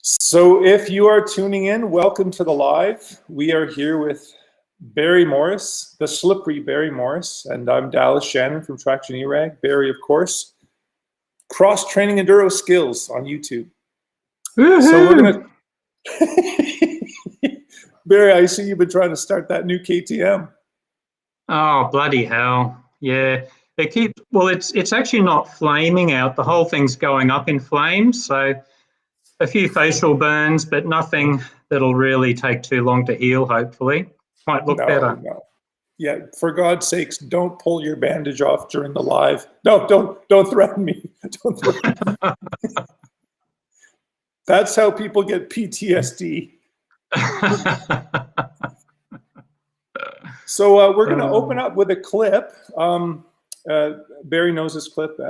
So if you are tuning in, welcome to the live. We are here with Barry Morris, the slippery Barry Morris, and I'm Dallas Shannon from Traction eRag. Barry, of course, CrossTrainingEnduroSkills on YouTube. So we're gonna Barry, I see you've been trying to start that new KTM. Oh, bloody hell. Yeah. It's actually not flaming out. The whole thing's going up in flames. So a few facial burns, but nothing that'll really take too long to heal, hopefully. Might look better. No. Yeah, for God's sakes, don't pull your bandage off during the live. No, don't threaten me. Don't threaten me. That's how people get PTSD. So we're going to open up with a clip. Barry knows this clip.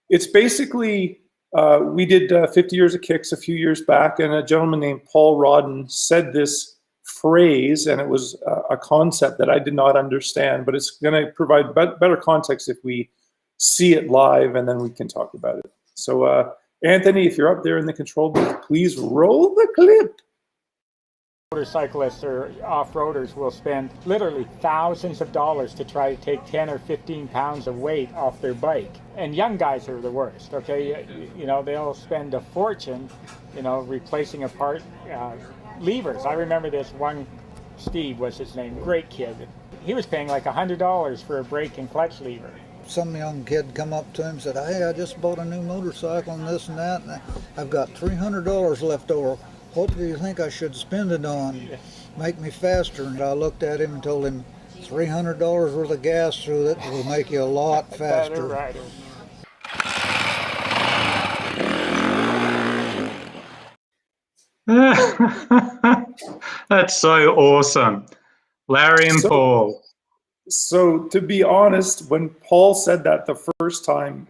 It's basically, we did 50 years of kicks a few years back, and a gentleman named Paul Rodden said this phrase, and it was a concept that I did not understand, but it's going to provide better context if we see it live, and then we can talk about it. So Anthony, if you're up there in the control booth, please roll the clip. Motorcyclists or off-roaders will spend literally thousands of dollars to try to take 10 or 15 pounds of weight off their bike. And young guys are the worst, okay? You know, they'll spend a fortune, you know, replacing apart levers. I remember this one, Steve was his name, great kid. He was paying like $100 for a brake and clutch lever. Some young kid come up to him and said, "Hey, I just bought a new motorcycle and this and that, and I've got $300 left over. What do you think I should spend it on? Make me faster." And I looked at him and told him, $300 worth of gas through it will make you a lot faster. That's so awesome. Larry and Paul. So to be honest, when Paul said that the first time,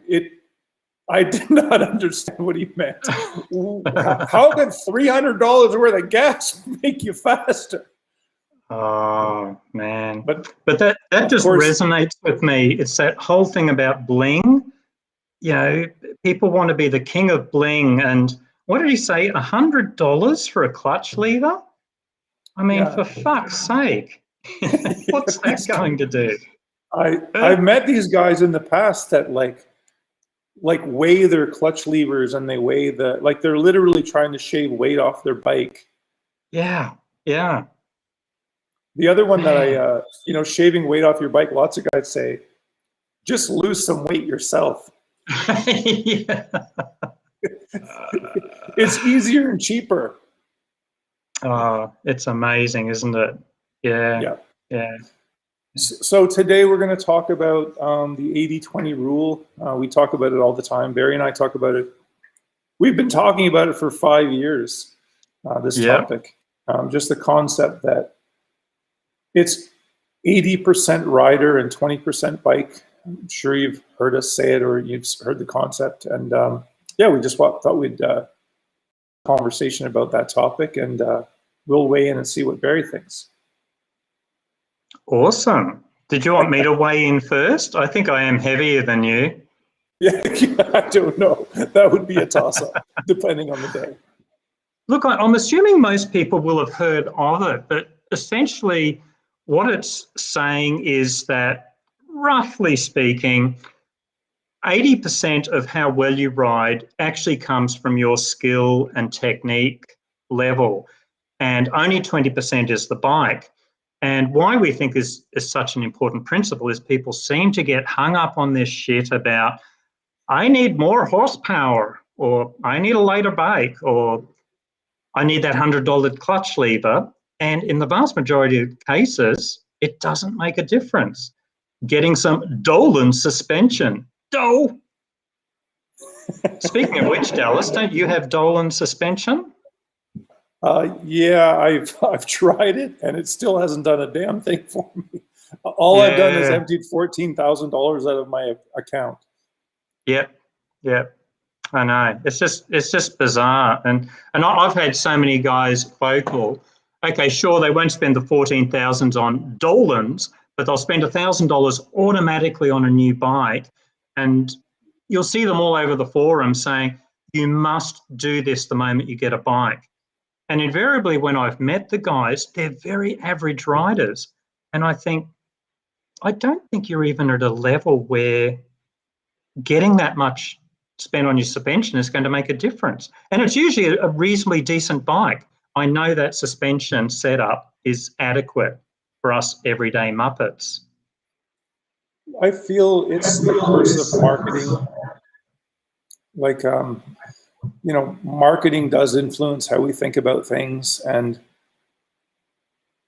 I did not understand what he meant. How did $300 worth of gas make you faster? Oh man! But that just course, resonates with me. It's that whole thing about bling. You know, people want to be the king of bling, and what did he say? $100 for a clutch lever? I mean, for fuck's sake! What's that going to do? I've met these guys in the past that like weigh their clutch levers, and they weigh they're literally trying to shave weight off their bike. Yeah. The other one that shaving weight off your bike, lots of guys say, just lose some weight yourself. It's easier and cheaper. It's amazing, isn't it? Yeah. So today we're going to talk about the 80-20 rule. We talk about it all the time. Barry and I talk about it. We've been talking about it for 5 years, this topic. Just the concept that it's 80% rider and 20% bike. I'm sure you've heard us say it, or you've heard the concept. And we just thought we'd conversation about that topic, and we'll weigh in and see what Barry thinks. Awesome. Did you want me to weigh in first? I think I am heavier than you. Yeah, I don't know. That would be a toss-up, depending on the day. Look, I'm assuming most people will have heard of it, but essentially what it's saying is that, roughly speaking, 80% of how well you ride actually comes from your skill and technique level, and only 20% is the bike. And why we think is such an important principle is people seem to get hung up on this shit about, I need more horsepower, or I need a lighter bike, or I need that $100 clutch lever. And in the vast majority of cases, it doesn't make a difference. Getting some Dolan suspension. Speaking of which, Dallas, don't you have Dolan suspension? Yeah, I've tried it, and it still hasn't done a damn thing for me. All I've done is emptied $14,000 out of my account. Yep. I know. It's just bizarre, and I've had so many guys vocal. Okay, sure, they won't spend the $14,000 on Dolans, but they'll spend $1,000 automatically on a new bike, and you'll see them all over the forum saying, you must do this the moment you get a bike. And invariably, when I've met the guys, they're very average riders. And I don't think you're even at a level where getting that much spent on your suspension is going to make a difference. And it's usually a reasonably decent bike. I know that suspension setup is adequate for us everyday Muppets. I feel it's the curse of marketing. Like, marketing does influence how we think about things, and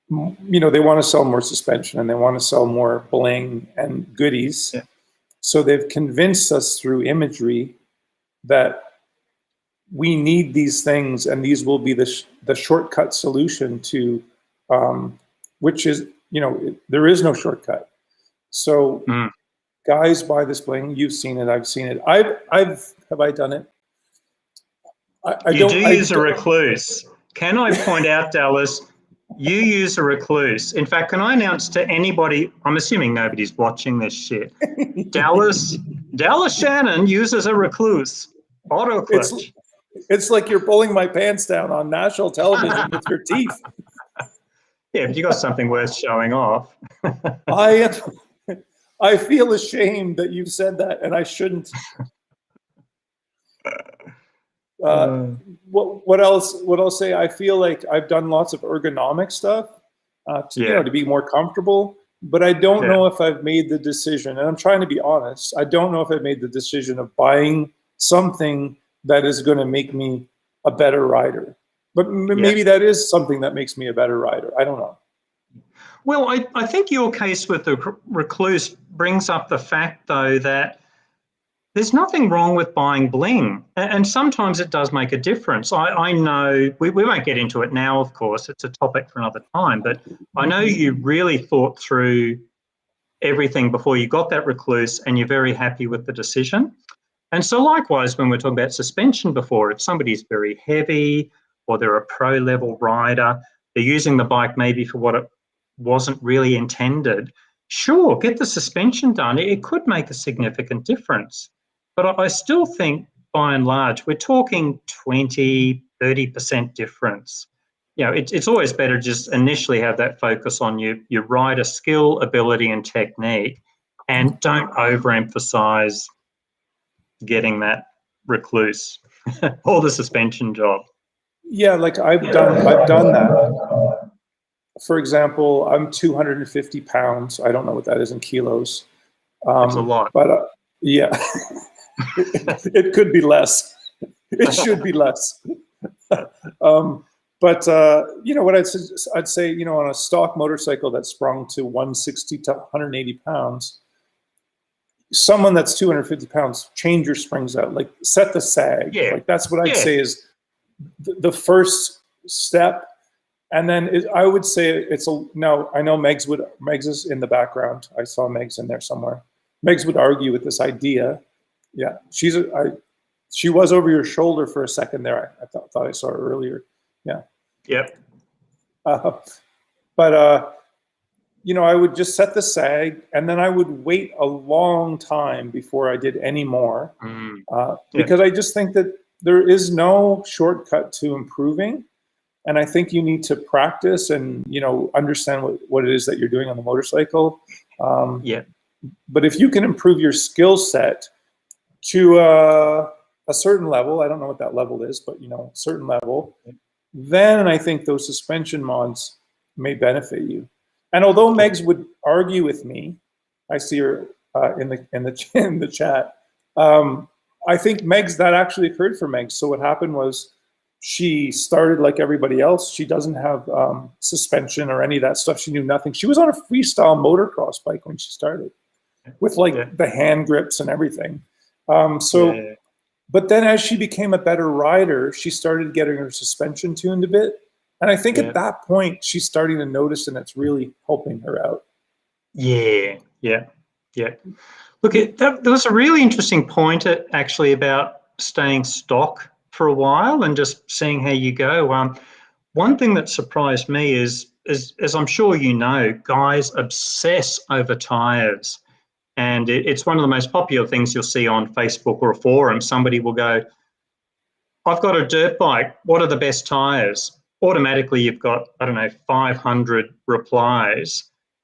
they want to sell more suspension and they want to sell more bling and goodies. Yeah. So they've convinced us through imagery that we need these things, and these will be the shortcut solution to, which is, there is no shortcut. So guys buy this bling. You've seen it. I've seen it. Have I done it? You do use a recluse. Can I point out, Dallas, you use a recluse. In fact, can I announce to anybody, I'm assuming nobody's watching this shit, Dallas Shannon uses a recluse. Auto clutch. It's like you're pulling my pants down on national television with your teeth. Yeah, but you got something worth showing off. I feel ashamed that you've said that, and I shouldn't. What else? What I'll say, I feel like I've done lots of ergonomic stuff to be more comfortable, but I don't know if I've made the decision, and I'm trying to be honest, I don't know if I've made the decision of buying something that is going to make me a better rider. But maybe that is something that makes me a better rider. I don't know. Well, I think your case with the recluse brings up the fact, though, that there's nothing wrong with buying bling. And sometimes it does make a difference. I know, we won't get into it now, of course, it's a topic for another time, but I know you really thought through everything before you got that recluse, and you're very happy with the decision. And so likewise, when we're talking about suspension before, if somebody's very heavy or they're a pro level rider, they're using the bike maybe for what it wasn't really intended, sure, get the suspension done. It could make a significant difference. But I still think, by and large, we're talking 20, 30% difference. It's always better to just initially have that focus on your rider skill, ability, and technique, and don't overemphasize getting that recluse or the suspension job. Yeah, like I've done that. For example, I'm 250 pounds. I don't know what that is in kilos. It's a lot. But yeah, it could be less. It should be less. But what I'd say, on a stock motorcycle that sprung to 160 to 180 pounds, someone that's 250 pounds, change your springs out, like set the sag. Yeah. Like that's what I'd say is the first step. And then I would say no, I know Megs is in the background. I saw Megs in there somewhere. Megs would argue with this idea. Yeah, she was over your shoulder for a second there. I thought I saw her earlier. Yeah. Yep. I would just set the sag, and then I would wait a long time before I did any more, because I just think that there is no shortcut to improving. And I think you need to practice and, understand what it is that you're doing on the motorcycle. But if you can improve your skill set to a certain level, I don't know what that level is, but, a certain level, then I think those suspension mods may benefit you. And although Megs would argue with me, I see her in the chat. I think that actually occurred for Megs. So what happened was, she started like everybody else. She doesn't have suspension or any of that stuff. She knew nothing. She was on a freestyle motocross bike when she started, with the hand grips and everything. But then as she became a better rider, she started getting her suspension tuned a bit. And I think at that point, she's starting to notice, and it's really helping her out. Yeah. Look, there was a really interesting point actually about staying stock for a while and just seeing how you go. One thing that surprised me is, as I'm sure you know, guys obsess over tires. And it's one of the most popular things you'll see on Facebook or a forum. Somebody will go, I've got a dirt bike. What are the best tyres? Automatically, you've got, I don't know, 500 replies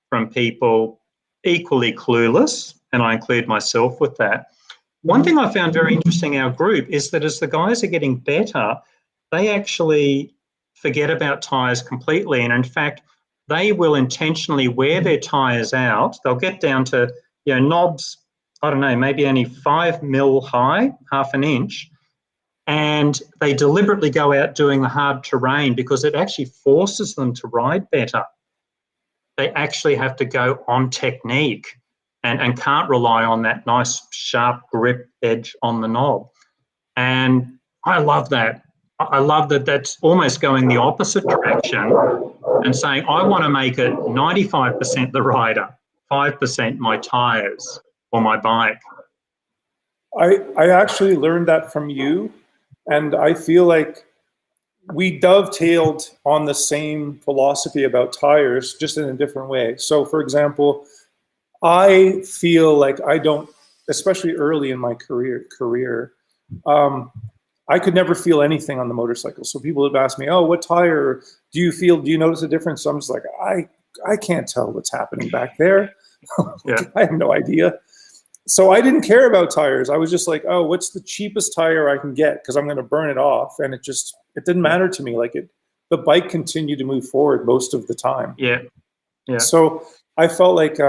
from people equally clueless, and I include myself with that. One thing I found very interesting in our group is that as the guys are getting better, they actually forget about tyres completely. And in fact, they will intentionally wear their tyres out. They'll get down to, knobs, I don't know, maybe only 5 mil high, half an inch. And they deliberately go out doing the hard terrain because it actually forces them to ride better. They actually have to go on technique and can't rely on that nice sharp grip edge on the knob. And I love that. I love that that's almost going the opposite direction and saying, I want to make it 95% the rider, 5% my tyres or my bike. I actually learned that from you, and I feel like we dovetailed on the same philosophy about tires, just in a different way. So, for example, I feel like I don't, especially early in my career, I could never feel anything on the motorcycle. So people would ask me, "Oh, what tire do you notice a difference?" So I'm just like, I can't tell what's happening back there. Yeah. I have no idea. So I didn't care about tires. I was just like, oh, what's the cheapest tire I can get? Because I'm going to burn it off. And it didn't matter to me. Like the bike continued to move forward most of the time. Yeah. Yeah. So I felt like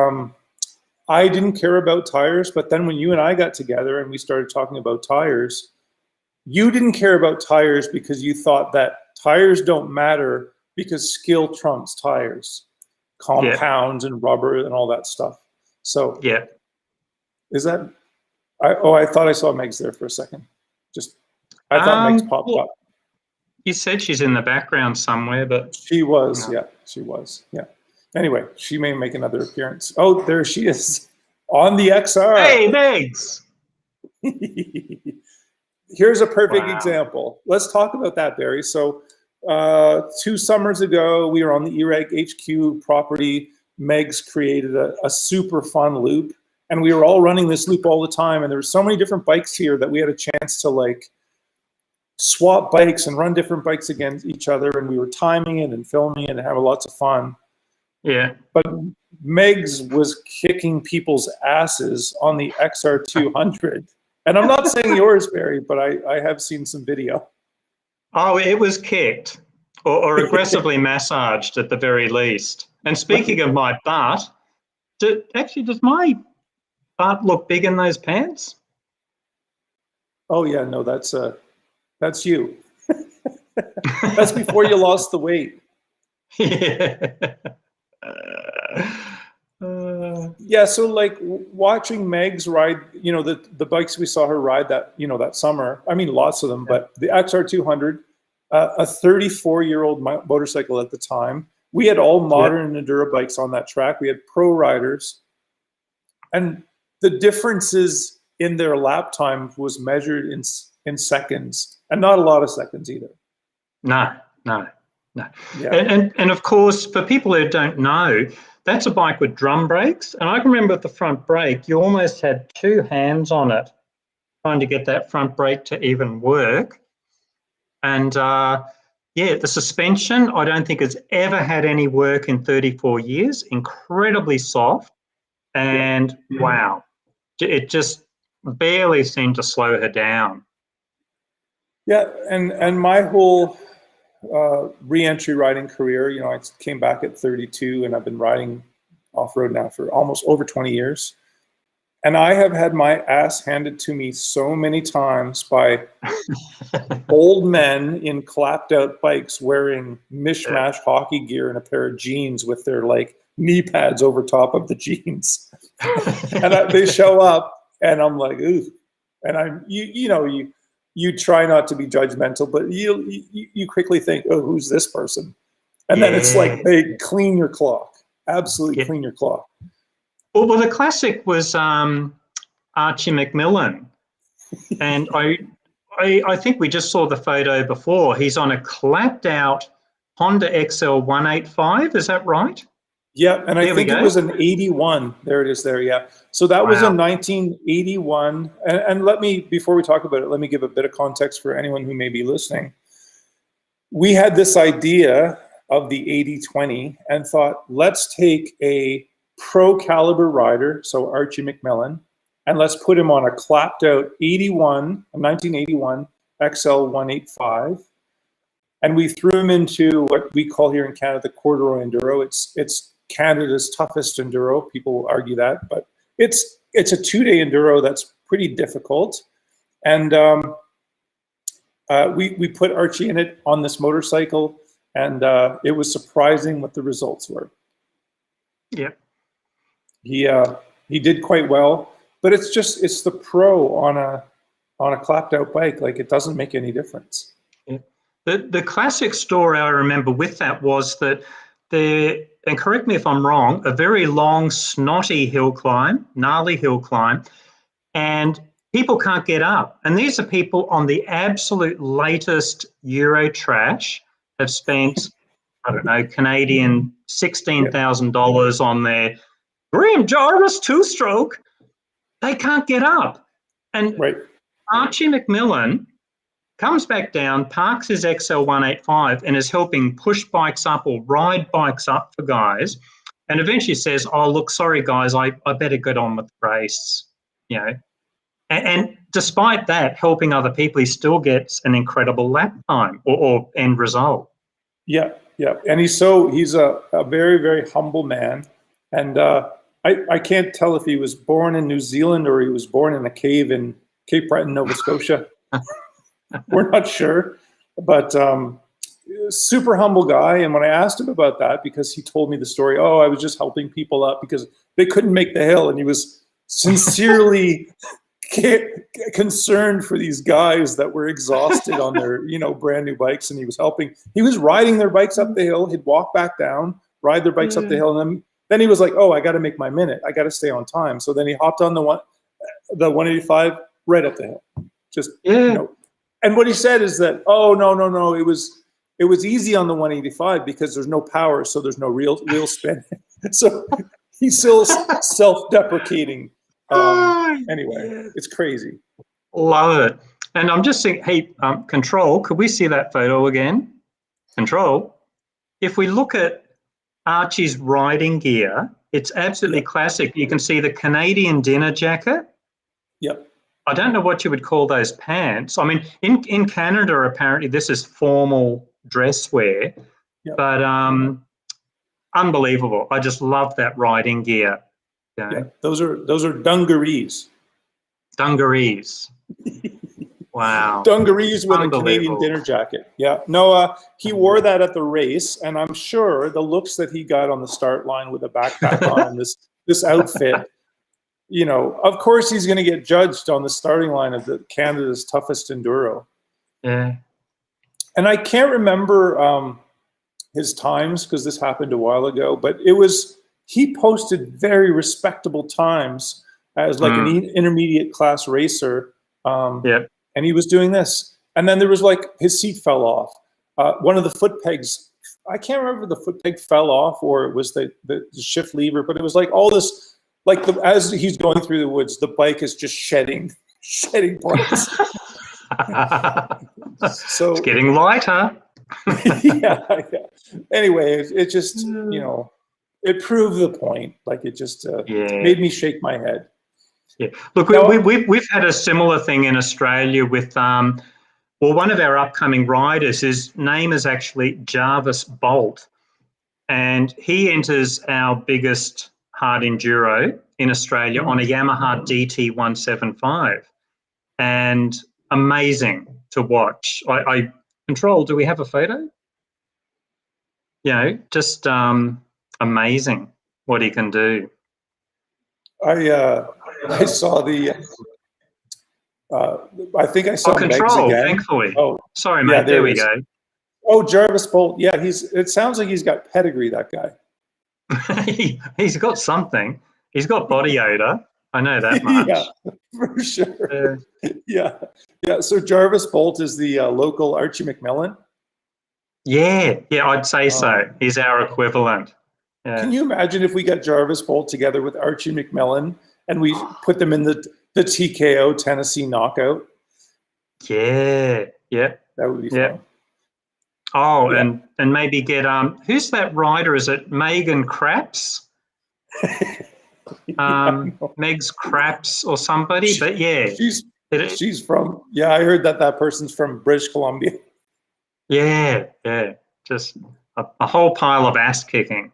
I didn't care about tires. But then when you and I got together and we started talking about tires, you didn't care about tires because you thought that tires don't matter because skill trumps tires, compounds and rubber and all that stuff. So yeah. Is that? I thought I saw Megs there for a second. I thought Megs popped up. You said she's in the background somewhere, but She was, yeah, she was, yeah. Anyway, she may make another appearance. Oh, there she is on the XR. Hey, Megs. Here's a perfect example. Let's talk about that, Barry. So 2 summers ago, we were on the eRag HQ property. Megs created a super fun loop. And we were all running this loop all the time. And there were so many different bikes here that we had a chance to like swap bikes and run different bikes against each other. And we were timing it and filming it and having lots of fun. Yeah. But Megs was kicking people's asses on the XR200. And I'm not saying yours, Barry, but I have seen some video. Oh, it was kicked or aggressively massaged at the very least. And speaking of my butt, does my butt look big in those pants? Oh yeah, no, that's you. That's before you lost the weight. Yeah. Yeah, so like watching Megs ride, the bikes we saw her ride that summer. I mean, lots of them, but the XR200, a 34-year-old motorcycle at the time. We had all modern enduro bikes on that track. We had pro riders, and the differences in their lap time was measured in seconds, and not a lot of seconds either. No. Yeah. And of course, for people who don't know, that's a bike with drum brakes. And I can remember at the front brake, you almost had 2 hands on it trying to get that front brake to even work. And the suspension, I don't think has ever had any work in 34 years. Incredibly soft. And wow, it just barely seemed to slow her down. Yeah, and my whole re-entry riding career, I came back at 32 and I've been riding off-road now for almost over 20 years. And I have had my ass handed to me so many times by old men in clapped out bikes wearing mishmash hockey gear and a pair of jeans with their like knee pads over top of the jeans. And they show up and I'm like, ooh. And you try not to be judgmental, but you quickly think, oh, who's this person? And then it's like they clean your clock, absolutely clean your clock. Well, the classic was Archie McMillan, and I think we just saw the photo before. He's on a clapped out Honda XL 185. Is that right? Yeah, and I There we think it go. was an 81. There it is there, yeah. So that was Wow. in 1981. And let me, before we talk about it, let me give a bit of context for anyone who may be listening. We had this idea of the 80-20 and thought, let's take a pro caliber rider, so Archie McMillan, and let's put him on a clapped out 1981 XL 185. And we threw him into what we call here in Canada the corduroy enduro. It's Canada's toughest enduro. People will argue that, but it's a 2-day enduro that's pretty difficult. And we put Archie in it on this motorcycle, and it was surprising what the results were. Yeah. He did quite well, but it's the pro on a clapped out bike. Like, it doesn't make any difference. Yeah. The classic story I remember with that was that and correct me if I'm wrong, a very long, snotty hill climb, gnarly hill climb, and people can't get up. And these are people on the absolute latest Euro trash, have spent, I don't know, Canadian $16,000 on their Graham Jarvis two-stroke. They can't get up. And Right. Archie McMillan comes back down, parks his XL185 and is helping push bikes up or ride bikes up for guys, and eventually says, oh, look, sorry, guys, I better get on with the race, you know. And despite that, helping other people, he still gets an incredible lap time or end result. Yeah, yeah. And he's a very, very humble man. And I can't tell if he was born in New Zealand or he was born in a cave in Cape Breton, Nova Scotia. We're not sure, but super humble guy. And when I asked him about that, because he told me the story, oh, I was just helping people up because they couldn't make the hill. And he was sincerely concerned for these guys that were exhausted on their, brand new bikes. And he was helping. He was riding their bikes up the hill. He'd walk back down, ride their bikes up the hill. And then he was like, oh, I got to make my minute. I got to stay on time. So then he hopped on the 185 right up the hill. Just, And what he said is that, oh, no, it was easy on the 185 because there's no power, so there's no wheel spin. So he's still self-deprecating. Anyway, it's crazy. Love it. And I'm just thinking, hey, Control, could we see that photo again? Control. If we look at Archie's riding gear, it's absolutely classic. You can see the Canadian dinner jacket. Yep. I don't know what you would call those pants. I mean, in Canada, apparently this is formal dress wear, but unbelievable. I just love that riding gear. Yeah, those are dungarees. Dungarees. Wow. Dungarees with a Canadian dinner jacket. Yeah. No, he wore that at the race, and I'm sure the looks that he got on the start line with a backpack on and this outfit. Of course he's going to get judged on the starting line of Canada's toughest enduro. Yeah. And I can't remember his times because this happened a while ago, but he posted very respectable times as like an intermediate class racer. And he was doing this. And then there was his seat fell off. One of the foot pegs, I can't remember if the foot peg fell off or it was the shift lever, but it was all this. As he's going through the woods, the bike is just shedding parts. So it's getting lighter. yeah. Anyway, it just it proved the point. It just made me shake my head. Yeah. Look, we've had a similar thing in Australia with one of our upcoming riders. His name is actually Jarvis Bolt, and he enters our biggest hard enduro in Australia on a Yamaha DT175, and amazing to watch. I Control, do we have a photo? Just amazing what he can do. I saw I think I saw Control, Megs again. thankfully. Oh, sorry, mate. There we go. Oh, Jarvis Bolt. Yeah, it sounds like he's got pedigree, that guy. He's got something. He's got body odor. I know that much. Yeah, for sure. Yeah. So Jarvis Bolt is the local Archie McMillan. Yeah, I'd say so. He's our equivalent. Yeah. Can you imagine if we got Jarvis Bolt together with Archie McMillan and we put them in the TKO Tennessee Knockout? Yeah. Yeah. That would be Yeah. fun. Oh, Yeah. and maybe get who's that rider? Is it Megan Craps? Meg's Craps or somebody? But yeah, she's from, yeah, I heard that person's from British Columbia. Yeah, just a whole pile of ass kicking.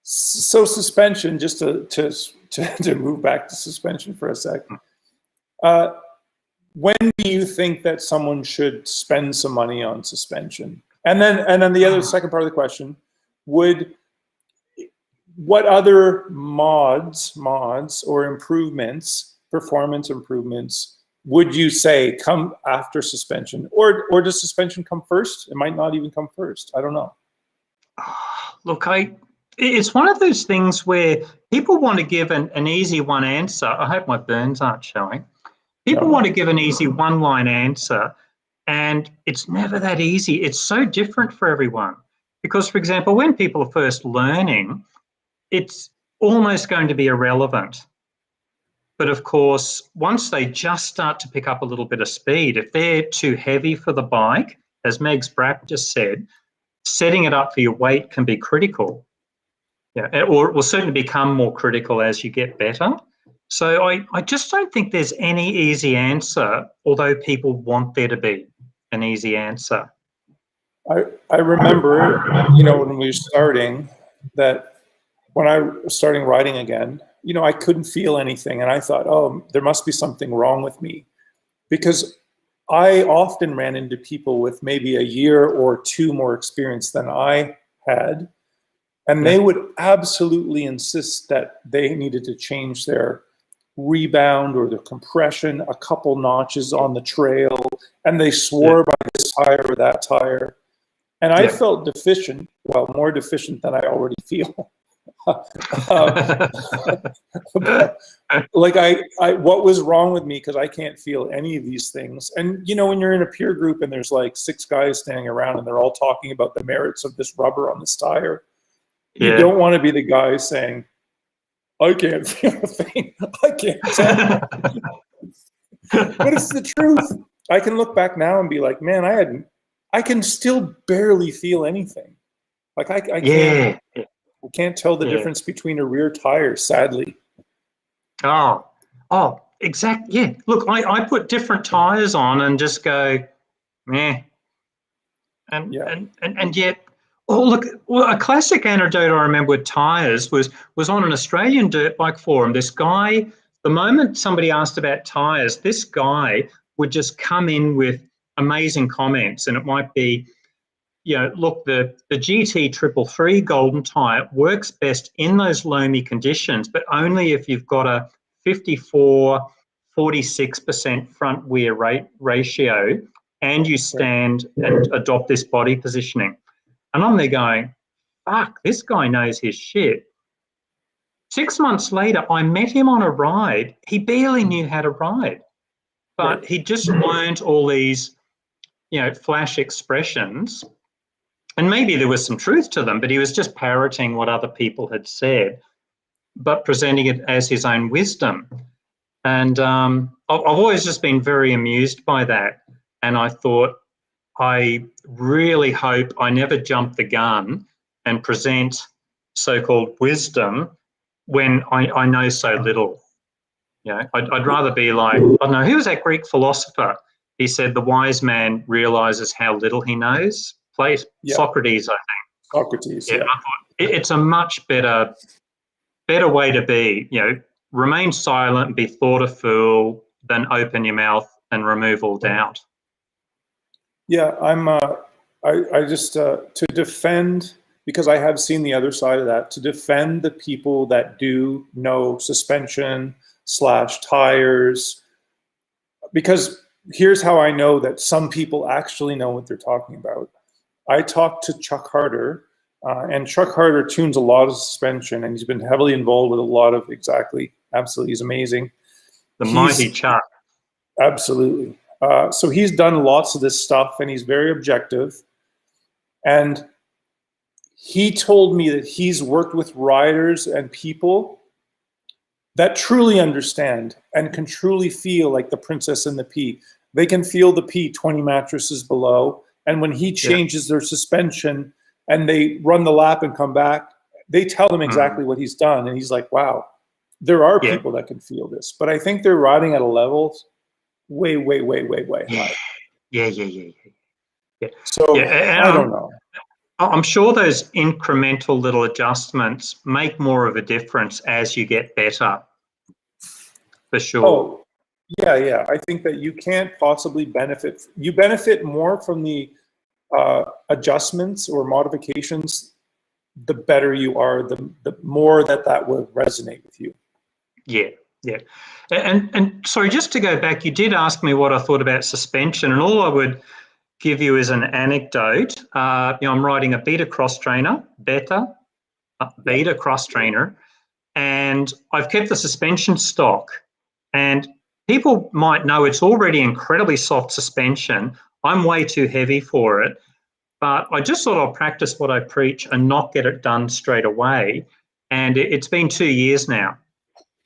So suspension, just to move back to suspension for a sec. When do you think that someone should spend some money on suspension? And then the other second part of the question, what other mods or improvements, performance improvements, would you say come after suspension? Or does suspension come first? It might not even come first. I don't know. Look, it's one of those things where people want to give an easy one answer. I hope my burns aren't showing. People want to give an easy one-line answer, and it's never that easy. It's so different for everyone. Because, for example, when people are first learning, it's almost going to be irrelevant. But of course, once they just start to pick up a little bit of speed, if they're too heavy for the bike, as Meg's Brap just said, setting it up for your weight can be critical. Yeah, or it will certainly become more critical as you get better. So I just don't think there's any easy answer, although people want there to be an easy answer. I remember, when we were starting, that when I was starting riding again, I couldn't feel anything. And I thought, oh, there must be something wrong with me. Because I often ran into people with maybe a year or two more experience than I had. And they would absolutely insist that they needed to change their rebound or their compression a couple notches on the trail. And they swore by this tire or that tire. And I felt deficient, well, more deficient than I already feel. Like what was wrong with me? Because I can't feel any of these things. And when you're in a peer group and there's like 6 guys standing around and they're all talking about the merits of this rubber on this tire, you don't want to be the guy saying, I can't feel a thing. I can't tell. But it's the truth. I can look back now and be like, man, I can still barely feel anything. Like I can't tell the difference between a rear tire, sadly. Oh, exactly. Yeah. Look, I put different tires on and just go, meh. And yet, look, a classic anecdote I remember with tires was on an Australian dirt bike forum. This guy, the moment somebody asked about tires, this guy would just come in with amazing comments, and it might be, look, the GT 333 golden tire works best in those loamy conditions, but only if you've got a 46% front rear ratio and you stand and adopt this body positioning. And I'm there going, fuck, this guy knows his shit. 6 months later, I met him on a ride. He barely knew how to ride, but he just learned all these, flash expressions. And maybe there was some truth to them, but he was just parroting what other people had said, but presenting it as his own wisdom. And I've always just been very amused by that. And I thought, I really hope I never jump the gun and present so-called wisdom when I know so little. I'd rather be like, I don't know, who was that Greek philosopher? He said the wise man realizes how little he knows. Socrates, I think. Socrates, I thought it's a much better way to be. Remain silent and be thought a fool than open your mouth and remove all doubt. Yeah, I just, to defend, because I have seen the other side of that, to defend the people that do know suspension / tires, because here's how I know that some people actually know what they're talking about. I talked to Chuck Harder, and Chuck Harder tunes a lot of suspension, and he's been heavily involved with a lot of, absolutely, he's amazing. Mighty Chuck. Absolutely. So he's done lots of this stuff, and he's very objective. And he told me that he's worked with riders and people that truly understand and can truly feel like the princess and the pea. They can feel the pea 20 mattresses below. And when he changes their suspension and they run the lap and come back, they tell him exactly what he's done. And he's like, wow, there are people that can feel this. But I think they're riding at a level way, way, way, way, way high. Yeah. So I don't know. I'm sure those incremental little adjustments make more of a difference as you get better, for sure. Oh, yeah. I think that you can't possibly benefit. You benefit more from the adjustments or modifications. The better you are, the more that will resonate with you. Yeah. And sorry, just to go back, you did ask me what I thought about suspension, and all I would give you is an anecdote. I'm riding a beta cross trainer, and I've kept the suspension stock. And people might know it's already incredibly soft suspension. I'm way too heavy for it, but I just thought I'll practice what I preach and not get it done straight away. And it's been 2 years now.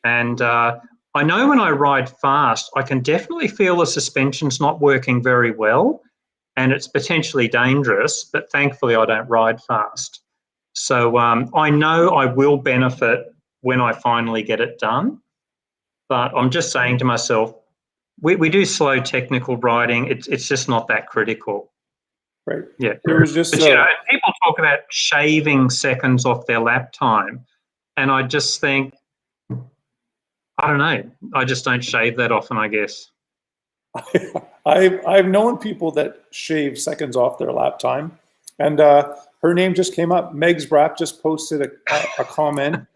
And I know when I ride fast, I can definitely feel the suspension's not working very well, and it's potentially dangerous, but thankfully I don't ride fast. So I know I will benefit when I finally get it done, but I'm just saying to myself, we do slow technical riding. It's just not that critical. Right. Yeah. There was just but, people talk about shaving seconds off their lap time, and I just think, I don't know, I just don't shave that often, I guess. I've known people that shave seconds off their lap time, and her name just came up. Meg's Brap just posted a comment,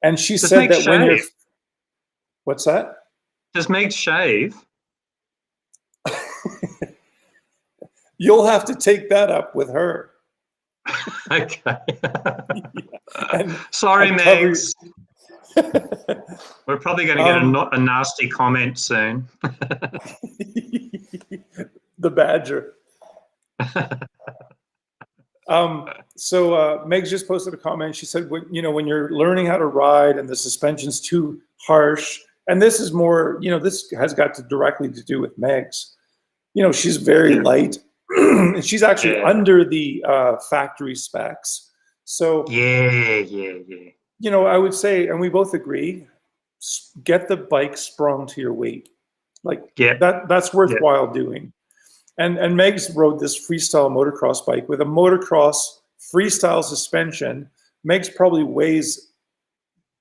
and she said that when you're... What's that? Does Meg shave? You'll have to take that up with her. Okay. And sorry, Megs. We're probably going to get a nasty comment soon. The badger. So Meg's just posted a comment. She said, when you're learning how to ride and the suspension's too harsh, and this is more, this has got directly to do with Meg's. She's very light. And she's actually under the factory specs. So yeah. I would say, and we both agree, get the bike sprung to your weight. That's worthwhile doing. And Meg's rode this freestyle motocross bike with a motocross freestyle suspension. Meg's probably weighs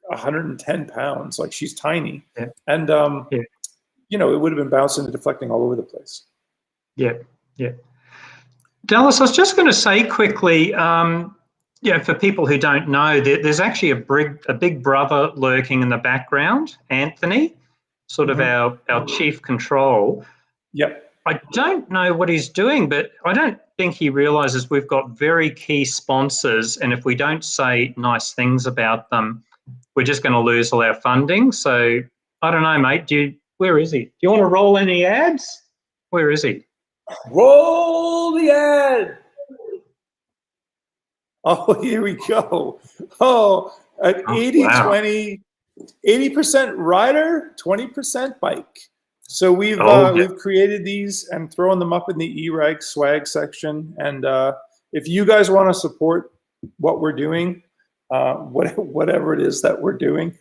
110 pounds. Like, she's tiny. Yeah. And it would have been bouncing and deflecting all over the place. Yeah. Dallas, I was just going to say quickly, for people who don't know, there's actually a big brother lurking in the background, Anthony, sort of our chief control. Yep. I don't know what he's doing, but I don't think he realizes we've got very key sponsors, and if we don't say nice things about them, we're just going to lose all our funding. So I don't know, mate. Where is he? Do you want to roll any ads? Where is he? Roll the ad. Oh, here we go. Oh, an 80-20, 80% rider, 20% bike. So we've created these and thrown them up in the eRag swag section. And if you guys want to support what we're doing, whatever it is that we're doing.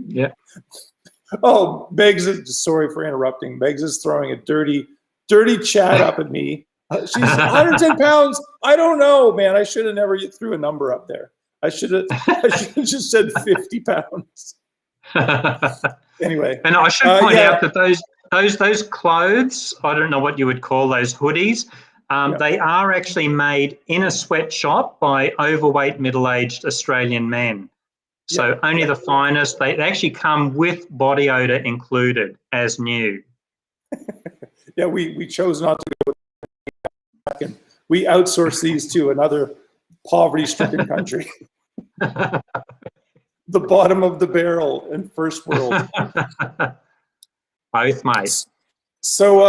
Yeah. Oh, Megs is, sorry for interrupting. Megs is throwing a dirty chat up at me. She's 110 pounds. I don't know, man. I should have never threw a number up there. I should have just said 50 pounds. Anyway. And I should point out that those clothes, I don't know what you would call those hoodies, they are actually made in a sweatshop by overweight, middle-aged Australian men. So only the finest. They actually come with body odor included as new. Yeah, we chose not to go back, and we outsource these to another poverty-stricken country. The bottom of the barrel in first world. Both, mate. So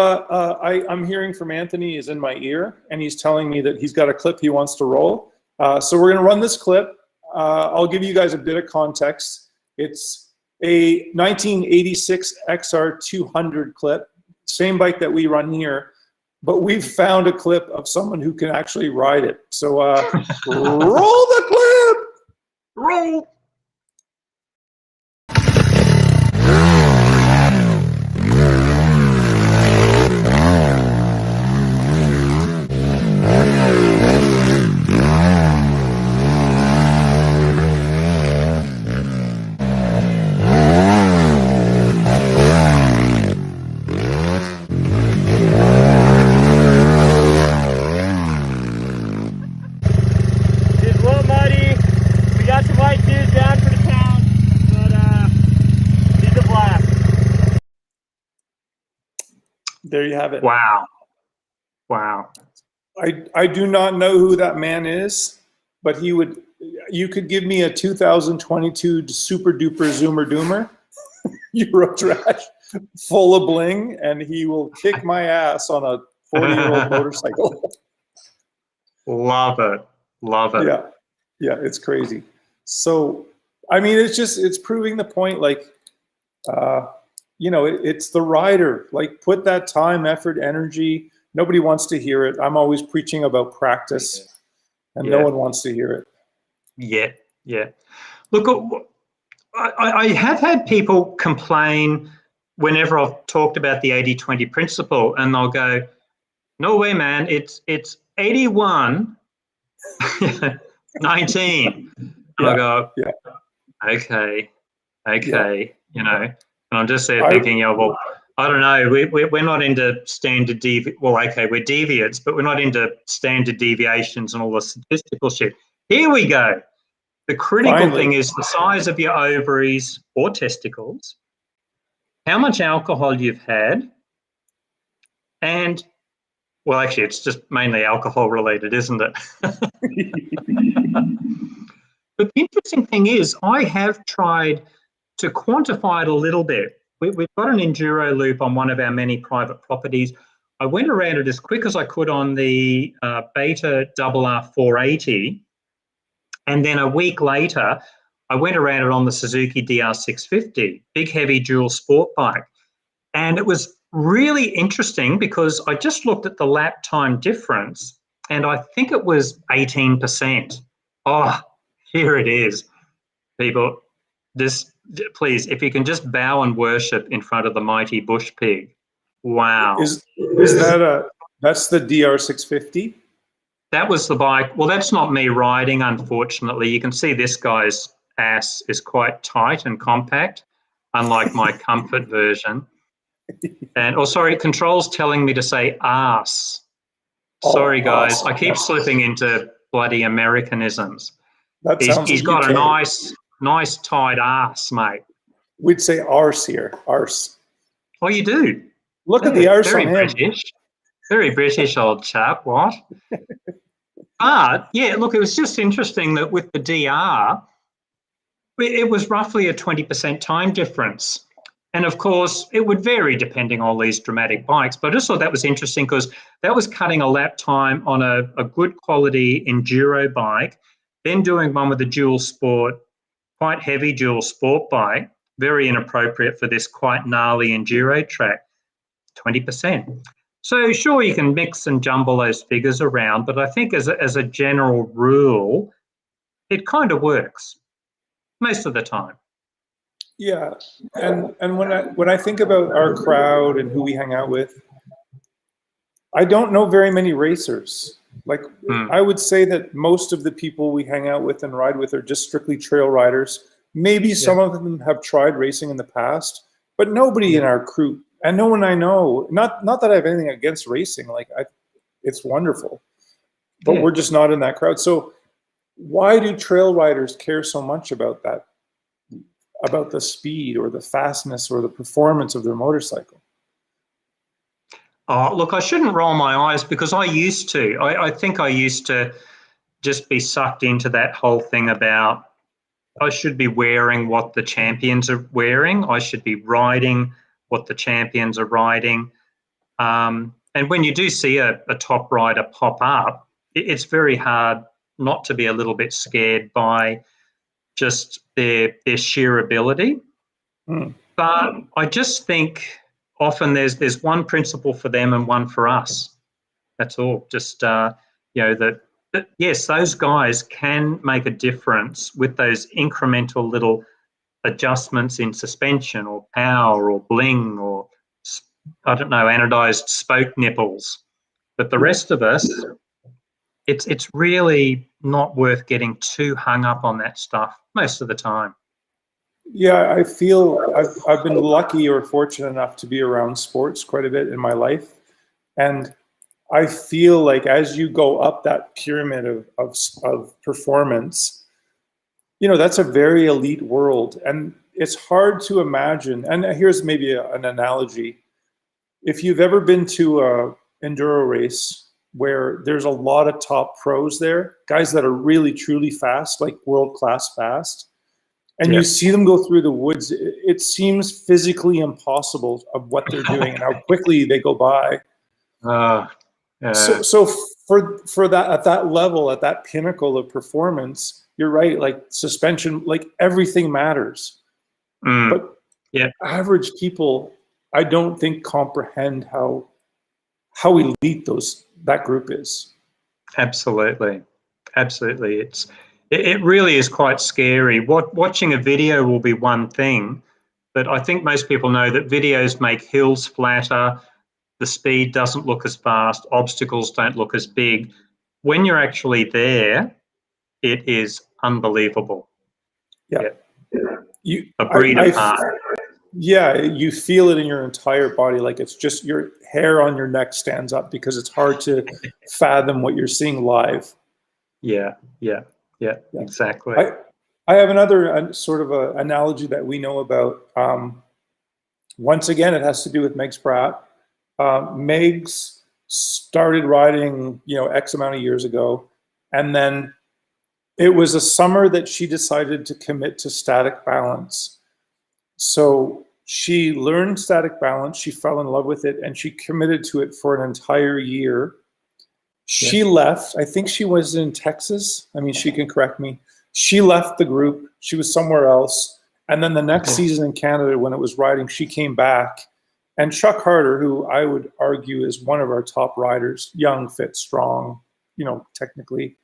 I'm hearing from Anthony is in my ear, and he's telling me that he's got a clip he wants to roll. So we're going to run this clip. I'll give you guys a bit of context. It's a 1986 XR200 clip, same bike that we run here, but we've found a clip of someone who can actually ride it. So roll the clip! Roll! There you have it. Wow. Wow. I do not know who that man is, but you could give me a 2022 super duper zoomer doomer Euro trash full of bling, and he will kick my ass on a 40-year-old motorcycle. Love it. Love it. Yeah. Yeah, it's crazy. So, I mean, it's proving the point, like, it's the rider. Like, put that time, effort, energy. Nobody wants to hear it. I'm always preaching about practice, and no one wants to hear it. Yeah, yeah. Look, I have had people complain whenever I've talked about the 80-20 principle, and they'll go, no way, man, it's 81, 19. And I'll go, okay, and I'm just there thinking, well, I don't know, we're not into standard we're deviates, but we're not into standard deviations and all the statistical shit. Here we go. The critical thing is the size of your ovaries or testicles, how much alcohol you've had, and, well, actually, it's just mainly alcohol related, isn't it? But the interesting thing is I have tried to quantify it a little bit. We've got an enduro loop on one of our many private properties. I went around it as quick as I could on the Beta RR 480. And then a week later, I went around it on the Suzuki DR650, big, heavy dual sport bike. And it was really interesting because I just looked at the lap time difference, and I think it was 18%. Oh, here it is. People, please, if you can just bow and worship in front of the mighty bush pig. Wow. Is that's the DR650? That was the bike. Well, that's not me riding, unfortunately. You can see this guy's ass is quite tight and compact, unlike my comfort version. And, control's telling me to say ass. Sorry, guys. I keep slipping into bloody Americanisms. He's got a nice tight ass, mate. We'd say arse here, arse. Oh, you do? Look at the arse on him. British. Very British old chap, what? But, yeah, look, it was just interesting that with the DR, it was roughly a 20% time difference. And, of course, it would vary depending on all these dramatic bikes. But I just thought that was interesting because that was cutting a lap time on a good quality enduro bike, then doing one with a dual sport, quite heavy dual sport bike, very inappropriate for this quite gnarly enduro track, 20%. So sure, you can mix and jumble those figures around, but I think as a general rule, it kind of works most of the time. Yeah, and when I think about our crowd and who we hang out with, I don't know very many racers. Like, I would say that most of the people we hang out with and ride with are just strictly trail riders. Maybe some of them have tried racing in the past, but nobody in our crew, and no one I know, not that I have anything against racing, like it's wonderful, but we're just not in that crowd. So why do trail riders care so much about that, about the speed or the fastness or the performance of their motorcycle? Oh, look, I shouldn't roll my eyes because I used to. I think I used to just be sucked into that whole thing about I should be wearing what the champions are wearing. I should be riding what the champions are riding. And when you do see a top rider pop up, it's very hard not to be a little bit scared by just their sheer ability. But I just think often there's one principle for them and one for us. That's all. Just that yes, those guys can make a difference with those incremental little adjustments in suspension or power or bling or, I don't know, anodized spoke nipples. But the rest of us, it's really not worth getting too hung up on that stuff most of the time. Yeah, I feel I've been lucky or fortunate enough to be around sports quite a bit in my life. And I feel like as you go up that pyramid of performance, that's a very elite world. And it's hard to imagine. And here's maybe an analogy. If you've ever been to a enduro race where there's a lot of top pros there, guys that are really, truly fast, like world-class fast, and you see them go through the woods, it seems physically impossible of what they're doing and how quickly they go by. So for that, at that level, at that pinnacle of performance, you're right, like suspension, like everything matters. But average people, I don't think comprehend how elite that group is. Absolutely. It really is quite scary. Watching a video will be one thing, but I think most people know that videos make hills flatter, the speed doesn't look as fast, obstacles don't look as big. When you're actually there, it is unbelievable. A breed apart. Yeah, you feel it in your entire body, like it's just your hair on your neck stands up because it's hard to fathom what you're seeing live. Yeah, exactly. I have another sort of a analogy that we know about. Once again, it has to do with Meg Spratt. Megs started riding, X amount of years ago, and then it was a summer that she decided to commit to static balance. So she learned static balance, she fell in love with it, and she committed to it for an entire year. She left, I think she was in Texas. I mean, she can correct me. She left the group, she was somewhere else. And then the next season in Canada, when it was riding, she came back. And Chuck Harder, who I would argue is one of our top riders, young, fit, strong, technically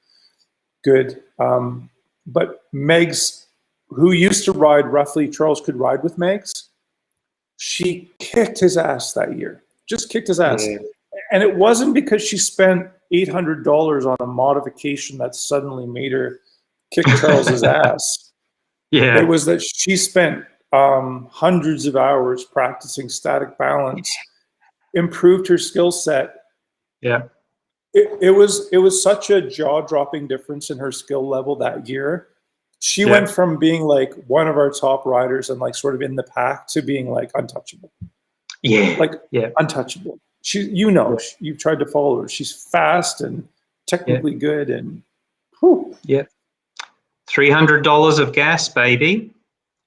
good. But Megs, who used to ride roughly, Charles could ride with Megs, she kicked his ass that year, just kicked his ass. And it wasn't because she spent $800 on a modification that suddenly made her kick Charles's ass. It was that she spent hundreds of hours practicing static balance, improved her skill set. It was such a jaw-dropping difference in her skill level that year. She went from being like one of our top riders and like sort of in the pack to being like untouchable. Untouchable. You've tried to follow her. She's fast and technically good and $300 of gas, baby.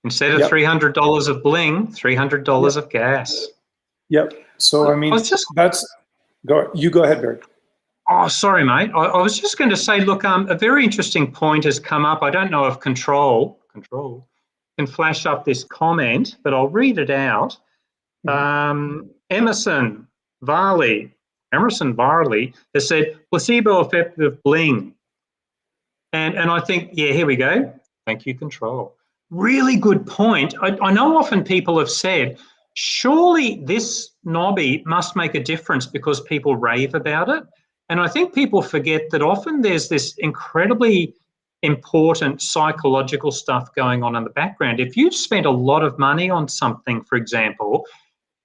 Instead of $300 of bling, $300 of gas. So I mean, go ahead, Barry. Oh, sorry, mate. I was just going to say, look, a very interesting point has come up. I don't know if control can flash up this comment, but I'll read it out. Emerson Varley has said, placebo effect of bling. And I think, here we go. Thank you, control. Really good point. I know often people have said, surely this knobby must make a difference because people rave about it. And I think people forget that often there's this incredibly important psychological stuff going on in the background. If you've spent a lot of money on something, for example,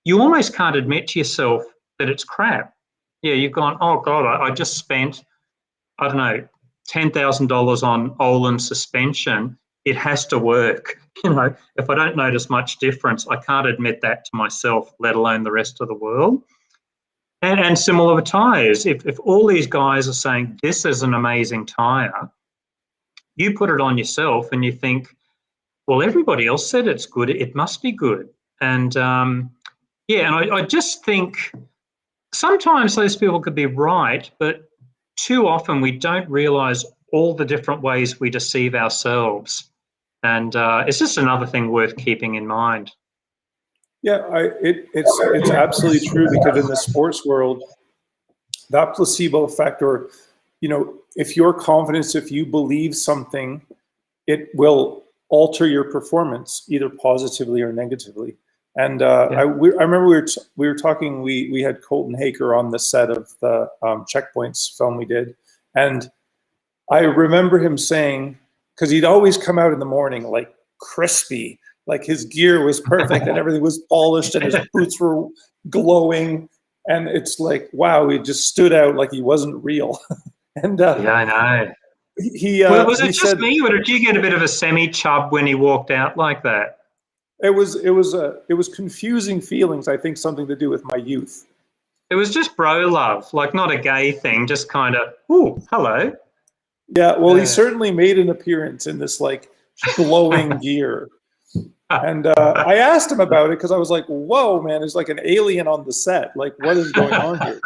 you almost can't admit to yourself that it's crap. You've gone, oh God, I just spent, I don't know, $10,000 on Olin suspension. It has to work. If I don't notice much difference, I can't admit that to myself, let alone the rest of the world. And similar with tyres. If all these guys are saying this is an amazing tyre, you put it on yourself and you think, well, everybody else said it's good, it must be good. And and I just think sometimes those people could be right, but too often we don't realise all the different ways we deceive ourselves. And it's just another thing worth keeping in mind. Yeah, it's absolutely true, because in the sports world, that placebo effect, or, you know, if you're confident, if you believe something, it will alter your performance either positively or negatively. And I remember we were talking. We had Colton Haker on the set of the Checkpoints film we did, and I remember him saying, because he'd always come out in the morning like crispy, like his gear was perfect and everything was polished and his boots were glowing, and it's like, wow, he just stood out like he wasn't real. And yeah, I know. Was it just me, or did you get a bit of a semi-chub when he walked out like that? It was confusing feelings. I think something to do with my youth. It was just bro love, like not a gay thing, just kind of, ooh, hello. Yeah, well, he certainly made an appearance in this like glowing gear. And I asked him about it because I was like, whoa, man, there's like an alien on the set. Like, what is going on here?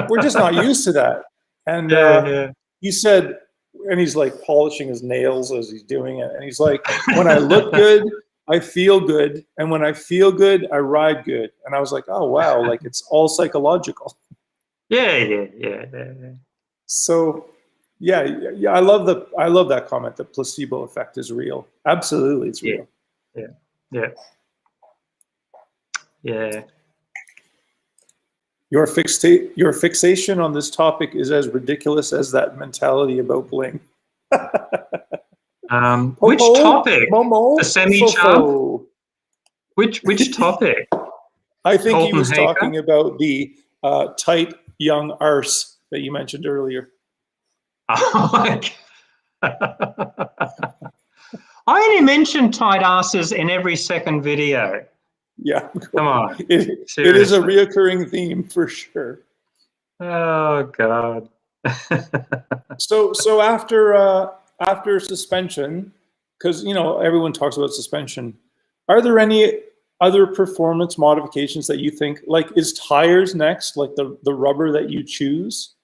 We're just not used to that. And he said, and he's like polishing his nails as he's doing it. And he's like, when I look good, I feel good. And when I feel good, I ride good. And I was like, oh, wow, like it's all psychological. Yeah. So, yeah, I love that comment. The placebo effect is real. Absolutely, it's real. Yeah. Your fixation on this topic is as ridiculous as that mentality about Bling. Which topic? The semi-chub? Which topic? I think he was talking about the tight young arse that you mentioned earlier. I only mention tight asses in every second video. Yeah, come on. It is a reoccurring theme for sure. Oh God. So after suspension, because you know everyone talks about suspension, are there any other performance modifications that you think, like, is tires next, like the rubber that you choose?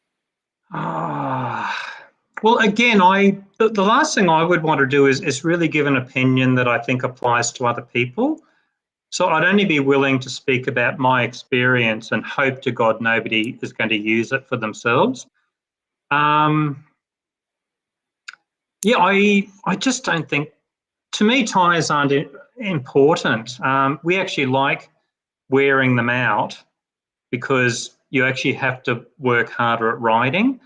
Well, again, the last thing I would want to do is really give an opinion that I think applies to other people. So I'd only be willing to speak about my experience and hope to God nobody is going to use it for themselves. Yeah, I just don't think, to me, tyres aren't important. We actually like wearing them out because you actually have to work harder at riding.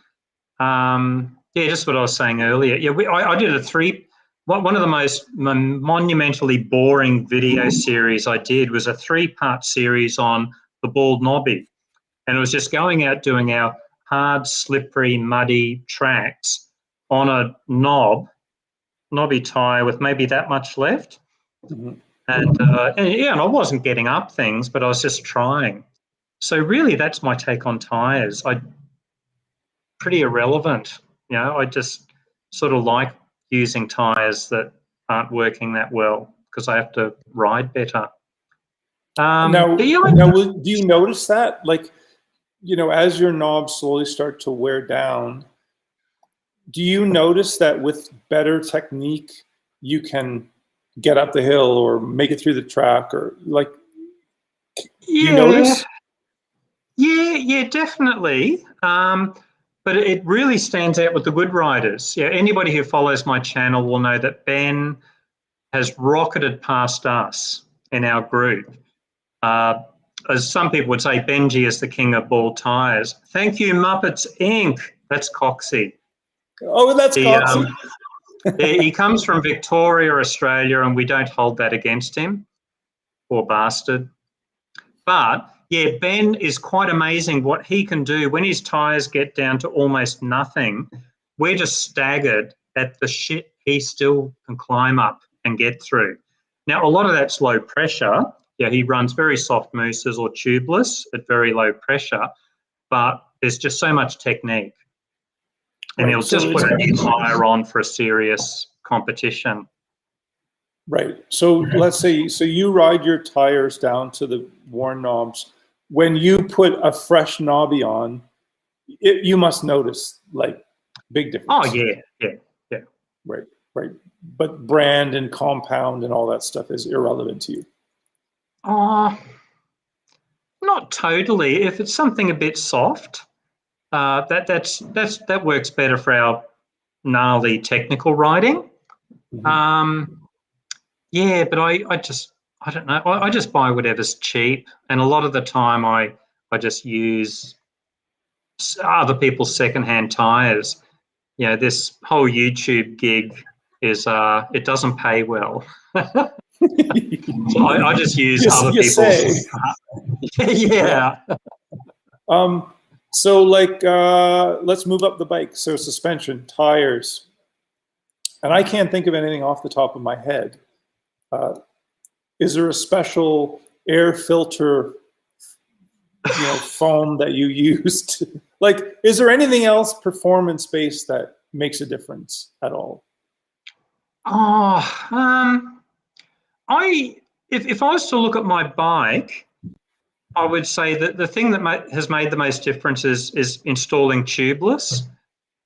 Yeah, just what I was saying earlier. Yeah, I did one of the most monumentally boring video series I did was a 3-part series on the bald knobby. And it was just going out doing our hard, slippery, muddy tracks on a knobby tyre with maybe that much left. Mm-hmm. And I wasn't getting up things, but I was just trying. So really, that's my take on tyres. Pretty irrelevant. You know, I just sort of like using tyres that aren't working that well because I have to ride better. Do you notice that, like, you know, as your knobs slowly start to wear down, do you notice that with better technique you can get up the hill or make it through the track, or like, do you notice? Yeah, definitely. But it really stands out with the good riders. Yeah, anybody who follows my channel will know that Ben has rocketed past us in our group. As some people would say, Benji is the king of bald tyres. Thank you, Muppets Inc. That's Coxie. Oh, that's Coxie. He comes from Victoria, Australia, and we don't hold that against him. Poor bastard. But yeah, Ben is quite amazing what he can do when his tyres get down to almost nothing. We're just staggered at the shit he still can climb up and get through. Now, a lot of that's low pressure. Yeah, he runs very soft mousses or tubeless at very low pressure, but there's just so much technique. And he'll just put a new tyre on for a serious competition. Right. So let's say, so you ride your tires down to the worn knobs. When you put a fresh knobby on, you must notice, like, Big difference. Oh yeah, yeah. Right, right. But brand and compound and all that stuff is irrelevant to you. Not totally. If it's something a bit soft, that works better for our gnarly technical riding. Yeah, but I don't know. I just buy whatever's cheap, and a lot of the time I just use other people's secondhand tires. You know, this whole YouTube gig is it doesn't pay well. So I just use other You people's. say. Yeah. So like, let's move up the bike. So suspension, tires, and I can't think of anything off the top of my head. Is there a special air filter, foam that you used? Like, is there anything else performance-based that makes a difference at all? If I was to look at my bike, I would say that the thing that has made the most difference is installing tubeless.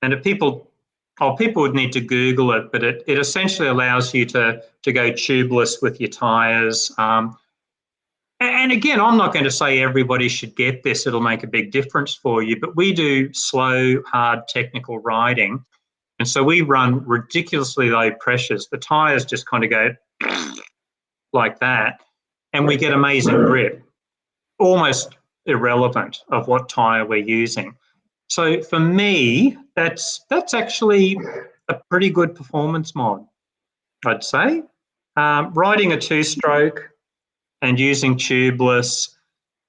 And people would need to Google it, but it essentially allows you to go tubeless with your tires. And again, I'm not going to say everybody should get this. It'll make a big difference for you. But we do slow, hard, technical riding. And so we run ridiculously low pressures. The tires just kind of go like that. And we get amazing grip, almost irrelevant of what tire we're using. So for me, that's actually a pretty good performance mod, I'd say. Riding a two-stroke and using tubeless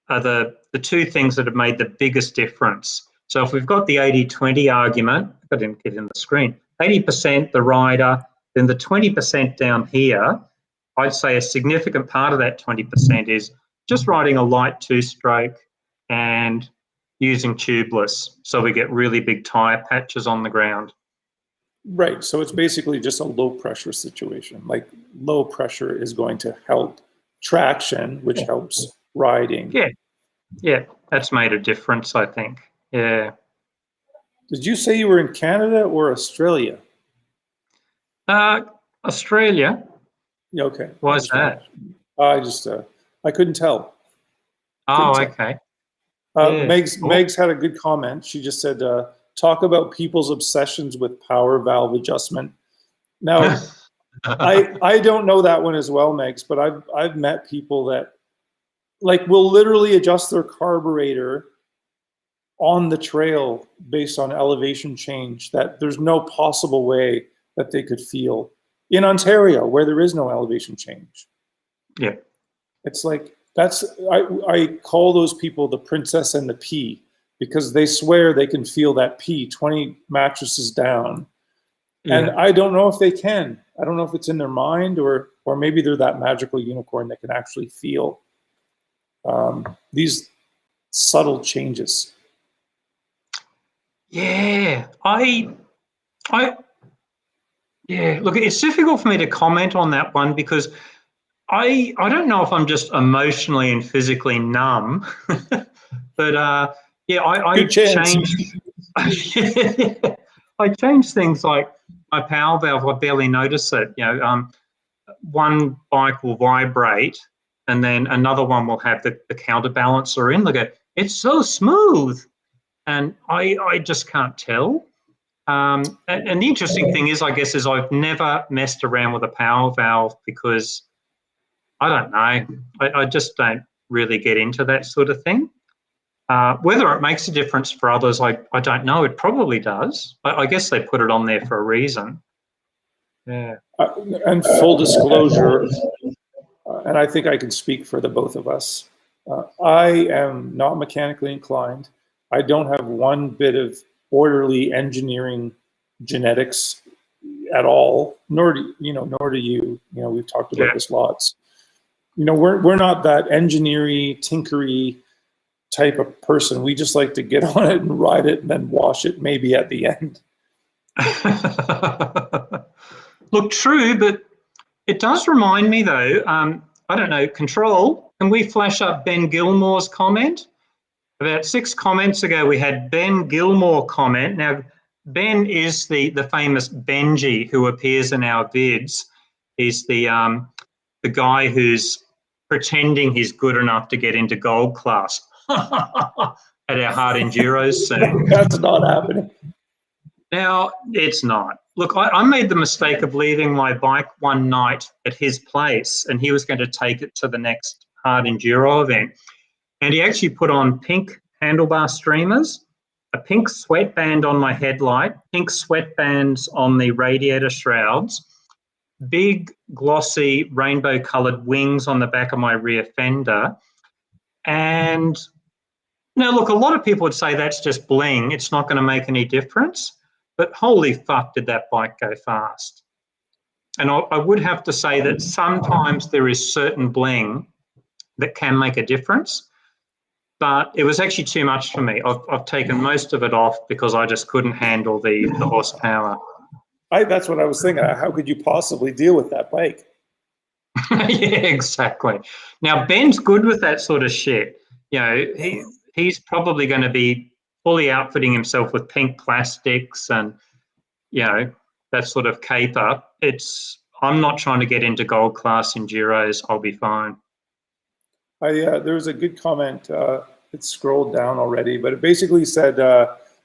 are the two things that have made the biggest difference. So if we've got the 80-20 argument, I didn't get in the screen, 80% the rider, then the 20% down here, I'd say a significant part of that 20% is just riding a light two-stroke and using tubeless, so we get really big tire patches on the ground. Right, so it's basically just a low pressure situation. Like, low pressure is going to help traction, which helps riding. Yeah, that's made a difference, I think. Yeah. Did you say you were in Canada or Australia? Australia. Okay. Why is that? I couldn't tell. Okay. Meg's had a good comment. She just said, talk about people's obsessions with power valve adjustment. Now, I don't know that one as well, Megs, but I've met people that will literally adjust their carburetor on the trail based on elevation change that there's no possible way that they could feel in Ontario where there is no elevation change. Yeah. It's like, I call those people the princess and the pea, because they swear they can feel that pea 20 mattresses down. Yeah. And I don't know if they can. I don't know if it's in their mind or maybe they're that magical unicorn that can actually feel these subtle changes. Yeah, look, it's difficult for me to comment on that one because I don't know if I'm just emotionally and physically numb, but I changed. I changed things like my power valve. I barely notice it. One bike will vibrate, and then another one will have the counterbalancer in. They go, it's so smooth, and I just can't tell. And the interesting thing is, I guess, is I've never messed around with a power valve because I don't know. I just don't really get into that sort of thing. Whether it makes a difference for others, I don't know. It probably does. I guess they put it on there for a reason. Yeah. And full disclosure, and I think I can speak for the both of us, I am not mechanically inclined. I don't have one bit of orderly engineering genetics at all, nor do you. We've talked about this lots. We're not that engineering, tinkery type of person. We just like to get on it and ride it and then wash it maybe at the end. Look, true, but it does remind me though, I don't know, Control, can we flash up Ben Gilmore's comment? About 6 comments ago, we had Ben Gilmore comment. Now, Ben is the famous Benji who appears in our vids. He's the guy who's pretending he's good enough to get into gold class at our hard enduros soon. That's not happening. Now, it's not. Look, I made the mistake of leaving my bike one night at his place, and he was going to take it to the next hard enduro event. And he actually put on pink handlebar streamers, a pink sweatband on my headlight, pink sweatbands on the radiator shrouds, big glossy rainbow coloured wings on the back of my rear fender. And now, look, a lot of people would say that's just bling. It's not going to make any difference. But holy fuck, did that bike go fast. And I would have to say that sometimes there is certain bling that can make a difference. But it was actually too much for me. I've taken most of it off because I just couldn't handle the horsepower. That's what I was thinking. How could you possibly deal with that bike? Yeah, exactly. Now, Ben's good with that sort of shit. You know, he's probably going to be fully outfitting himself with pink plastics and, you know, that sort of caper. I'm not trying to get into gold class enduros. I'll be fine. There was a good comment. It scrolled down already, but it basically said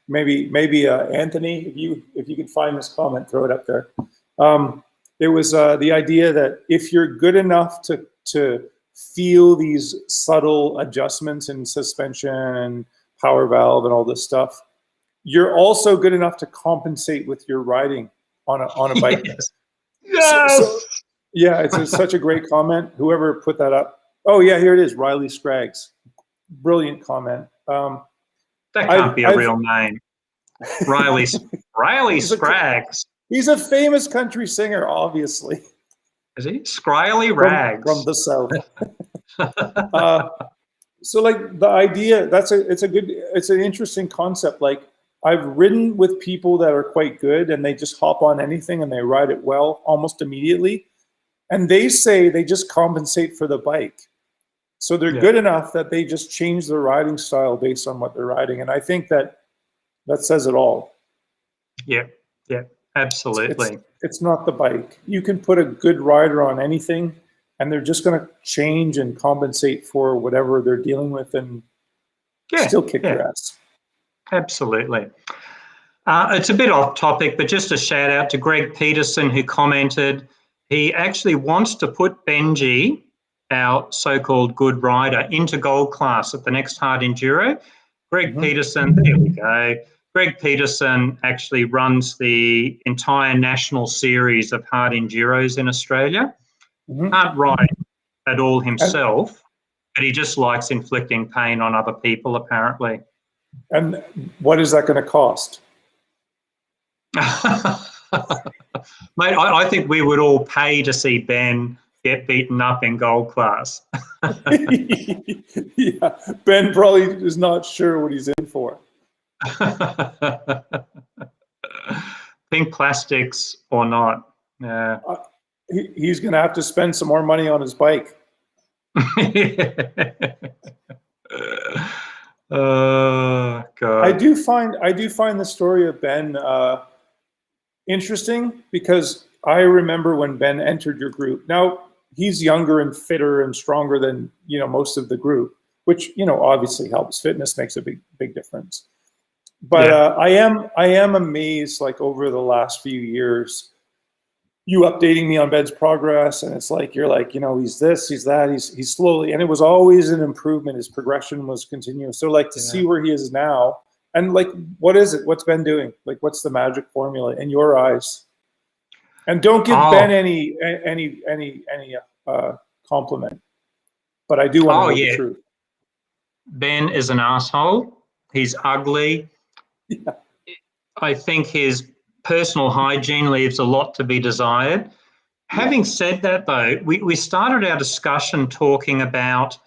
maybe Anthony, if you could find this comment, throw it up there. It was the idea that if you're good enough to feel these subtle adjustments in suspension and power valve and all this stuff, you're also good enough to compensate with your riding on a bike. Yes. Yes. So, yeah, it's such a great comment. Whoever put that up. Oh yeah, here it is. Riley Scraggs. Brilliant comment. That can't be a real name. Riley Scraggs. He's a famous country singer, obviously. Is he? Scryly Rags. From the South. So like the idea, it's an interesting concept. Like I've ridden with people that are quite good and they just hop on anything and they ride it well almost immediately. And they say they just compensate for the bike. So they're good enough that they just change their riding style based on what they're riding. And I think that says it all. Yeah, absolutely. It's not the bike. You can put a good rider on anything and they're just going to change and compensate for whatever they're dealing with and still kick your ass. Absolutely. It's a bit off topic, but just a shout out to Greg Peterson who commented. He actually wants to put Benji, our so-called good rider, into gold class at the next hard enduro. Greg Peterson, there we go. Greg Peterson actually runs the entire national series of hard enduros in Australia. Can't ride at all himself, but he just likes inflicting pain on other people, apparently. And what is that going to cost? Mate, I think we would all pay to see Ben get beaten up in gold class. Yeah, Ben probably is not sure what he's in for. Pink plastics or not. Yeah. He's going to have to spend some more money on his bike. Oh God. I do find the story of Ben interesting because I remember when Ben entered your group. Now he's younger and fitter and stronger than most of the group, which obviously helps. Fitness makes a big difference. But I am amazed, like over the last few years, you updating me on Ben's progress, and it's like you're like, he's this, he's that, he's slowly, and it was always an improvement. His progression was continuous. So like to see where he is now, and like, what is it? What's Ben doing? Like, what's the magic formula in your eyes? And don't give Ben any compliment, but I do want to know the truth. Ben is an asshole. He's ugly. Yeah. I think his personal hygiene leaves a lot to be desired. Having said that, though, we started our discussion talking about,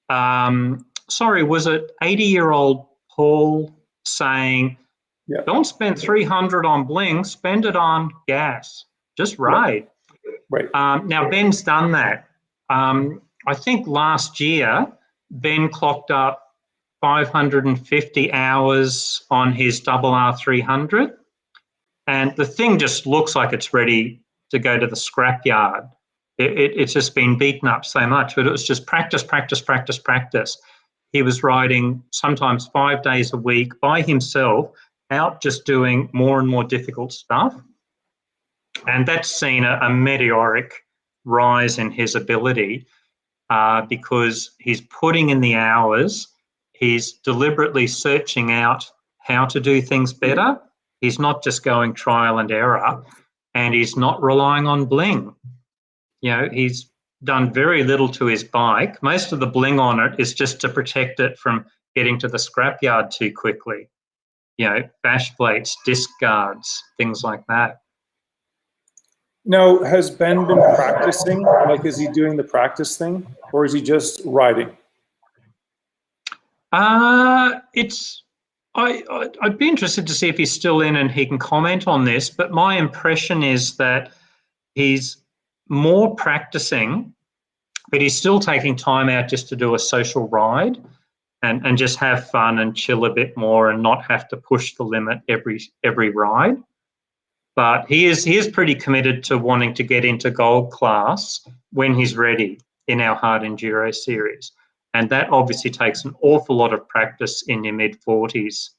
was it 80-year-old Paul saying, don't spend $300 on Bling, spend it on gas. Just ride. Right. Now, Ben's done that. I think last year, Ben clocked up 550 hours on his RR300. and the thing just looks like it's ready to go to the scrapyard. It's just been beaten up so much, but it was just practice, practice, practice, practice. He was riding sometimes 5 days a week by himself, out just doing more and more difficult stuff. And that's seen a meteoric rise in his ability because he's putting in the hours, he's deliberately searching out how to do things better. He's not just going trial and error, and he's not relying on Bling. You know, he's done very little to his bike. Most of the Bling on it is just to protect it from getting to the scrapyard too quickly. You know, bash plates, disc guards, things like that. Now, has Ben been practicing? Like, is he doing the practice thing, or is he just riding? I'd be interested to see if he's still in and he can comment on this, but my impression is that he's more practicing, but he's still taking time out just to do a social ride and just have fun and chill a bit more and not have to push the limit every ride. But he is pretty committed to wanting to get into gold class when he's ready in our hard enduro series. And that obviously takes an awful lot of practice in your mid-40s.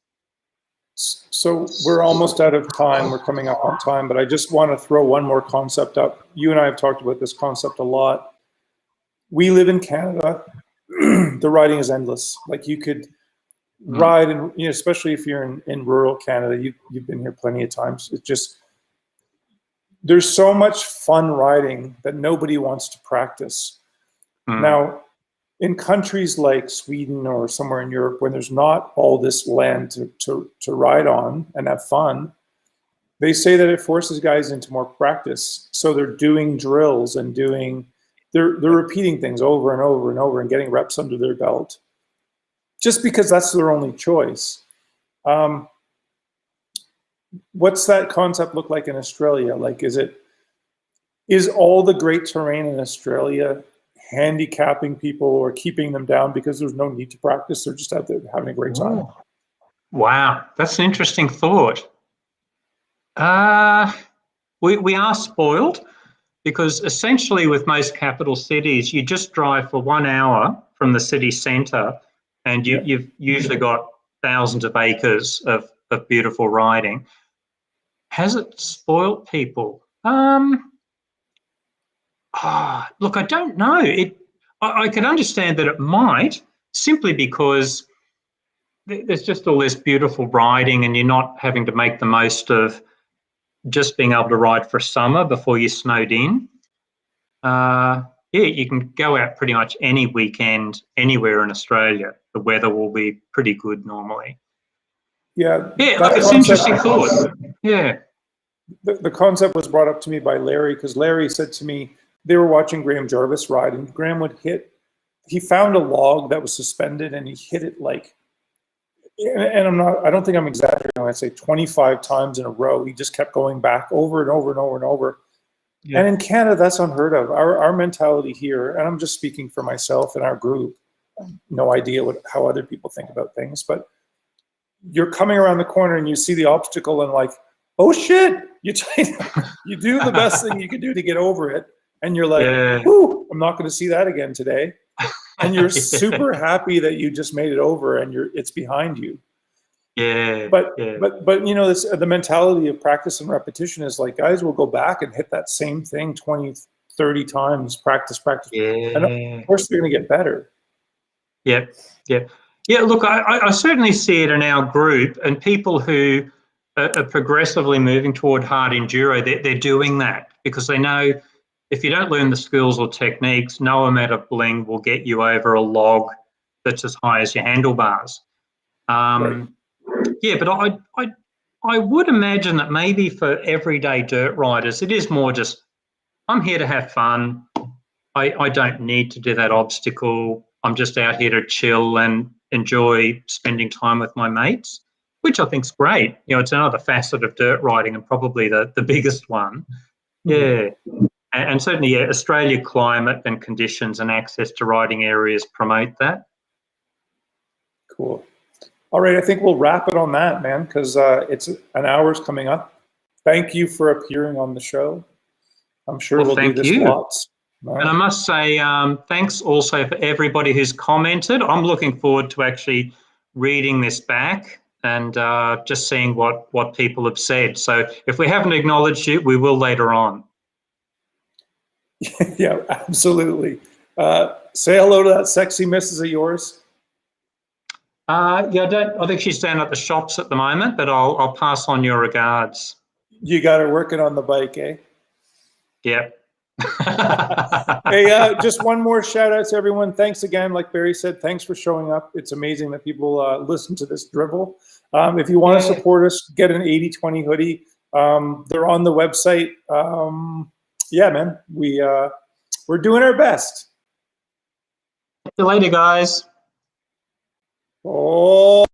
So we're almost out of time. We're coming up on time, but I just want to throw one more concept up. You and I have talked about this concept a lot. We live in Canada. The riding is endless. Like, you could ride, and you know, especially if you're in rural Canada, you've been here plenty of times. It's just, there's so much fun riding that nobody wants to practice. Now, in countries like Sweden or somewhere in Europe, when there's not all this land to ride on and have fun, they say that it forces guys into more practice. So they're doing drills and they're repeating things over and over and over and getting reps under their belt, just because that's their only choice. What's that concept look like in Australia? Like, is all the great terrain in Australia handicapping people or keeping them down because there's no need to practice? They're just out there having a great time. Wow, that's an interesting thought. We are spoiled, because essentially with most capital cities, you just drive for 1 hour from the city centre and you've usually got thousands of acres of beautiful riding. Has it spoiled people? Look, I don't know. I can understand that it might, simply because there's just all this beautiful riding and you're not having to make the most of just being able to ride for summer before you're snowed in. Yeah, you can go out pretty much any weekend anywhere in Australia. The weather will be pretty good normally. Yeah, it's an interesting thought. Yeah. The concept was brought up to me by Larry, because Larry said to me, they were watching Graham Jarvis ride, and Graham would he found a log that was suspended and he hit it like, and I don't think I'm exaggerating when I say 25 times in a row. He just kept going back over and over and over and over. Yeah. And in Canada, that's unheard of. Our mentality here, and I'm just speaking for myself and our group, no idea how other people think about things, but you're coming around the corner and you see the obstacle and like, oh shit, you do the best thing you can do to get over it. And you're like, whoo, I'm not going to see that again today. And you're super happy that you just made it over and it's behind you. Yeah. But you know, the mentality of practice and repetition is like, guys will go back and hit that same thing 20, 30 times, practice. Yeah. And of course they're going to get better. Yeah. Look, I certainly see it in our group, and people who are progressively moving toward hard enduro, they're doing that because they know if you don't learn the skills or techniques, no amount of Bling will get you over a log that's as high as your handlebars. Right. Yeah, but I would imagine that maybe for everyday dirt riders, it is more just, I'm here to have fun. I don't need to do that obstacle. I'm just out here to chill and enjoy spending time with my mates, which I think is great. You know, it's another facet of dirt riding and probably the biggest one. Yeah. And certainly, Australia climate and conditions and access to riding areas promote that. Cool. All right, I think we'll wrap it on that, man, because it's an hour's coming up. thank you for appearing on the show. I'm sure Well, we'll do thank this you. lots. And I must say, thanks also for everybody who's commented. I'm looking forward to actually reading this back and just seeing what people have said. So if we haven't acknowledged you, we will later on. Yeah, absolutely. Say hello to that sexy missus of yours. Yeah, I think she's down at the shops at the moment, but I'll pass on your regards. You got her working on the bike, eh? Yep. Hey, just one more shout out to everyone. Thanks again. Like Barry said, thanks for showing up. It's amazing that people listen to this drivel. If you want to support us, get an 80/20 hoodie. They're on the website. Yeah, man, we're doing our best. See you later, guys. Oh.